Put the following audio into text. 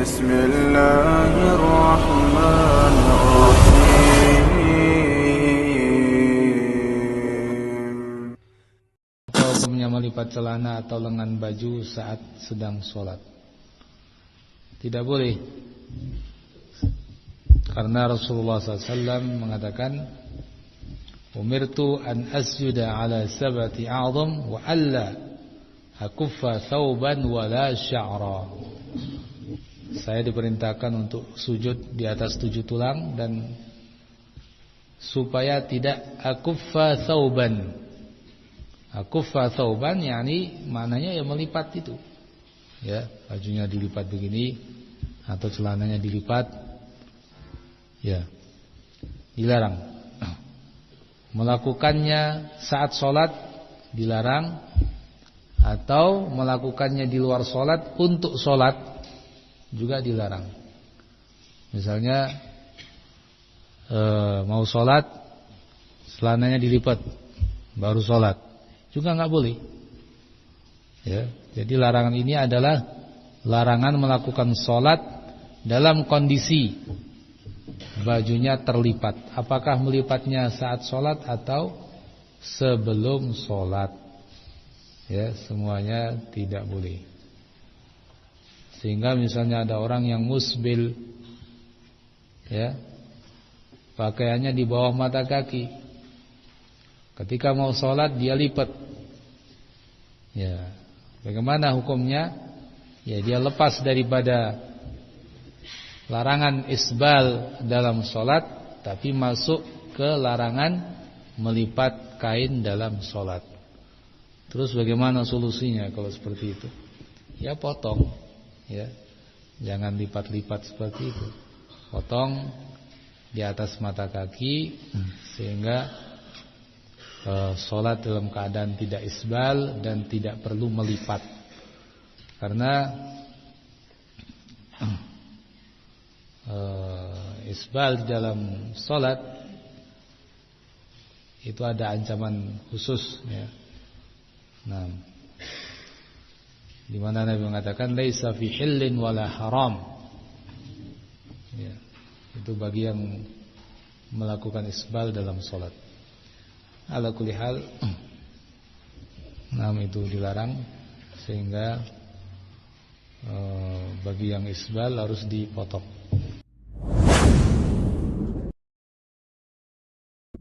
بسم الله الرحمن الرحيم. Hukumnya melipat celana atau lengan baju saat sedang sholat. Tidak boleh, karena Rasulullah SAW mengatakan, umirtu an asjuda ala sabati a'zam wa alla akuffa thawban wala sya'ra. Saya diperintahkan untuk sujud di atas 7 tulang dan supaya tidak akuffa thawban. Akuffa thawban yakni maknanya ya melipat itu. Ya, bajunya dilipat begini atau celananya dilipat. Ya. Dilarang. Melakukannya saat sholat dilarang, atau melakukannya di luar sholat untuk sholat juga dilarang. Misalnya mau sholat, celananya dilipat baru sholat, juga nggak boleh. Ya, jadi larangan ini adalah larangan melakukan sholat dalam kondisi bajunya terlipat. Apakah melipatnya saat sholat atau sebelum sholat? Ya, semuanya tidak boleh. Sehingga misalnya ada orang yang musbil, ya, pakaiannya di bawah mata kaki. Ketika mau sholat dia lipat. Ya, bagaimana hukumnya? Ya, dia lepas daripada larangan isbal dalam sholat, tapi masuk ke larangan melipat kain dalam sholat. Terus bagaimana solusinya kalau seperti itu? Ya potong, ya, jangan lipat-lipat seperti itu. Potong di atas mata kaki sehingga sholat dalam keadaan tidak isbal dan tidak perlu melipat. Karena isbal di dalam sholat itu ada ancaman khusus, ya. Nah, di mana Nabi mengatakan laisa fi hillin wala haram. Ya, itu bagi yang melakukan isbal dalam sholat. Ala kulli hal, nah itu dilarang, sehingga bagi yang isbal harus dipotong.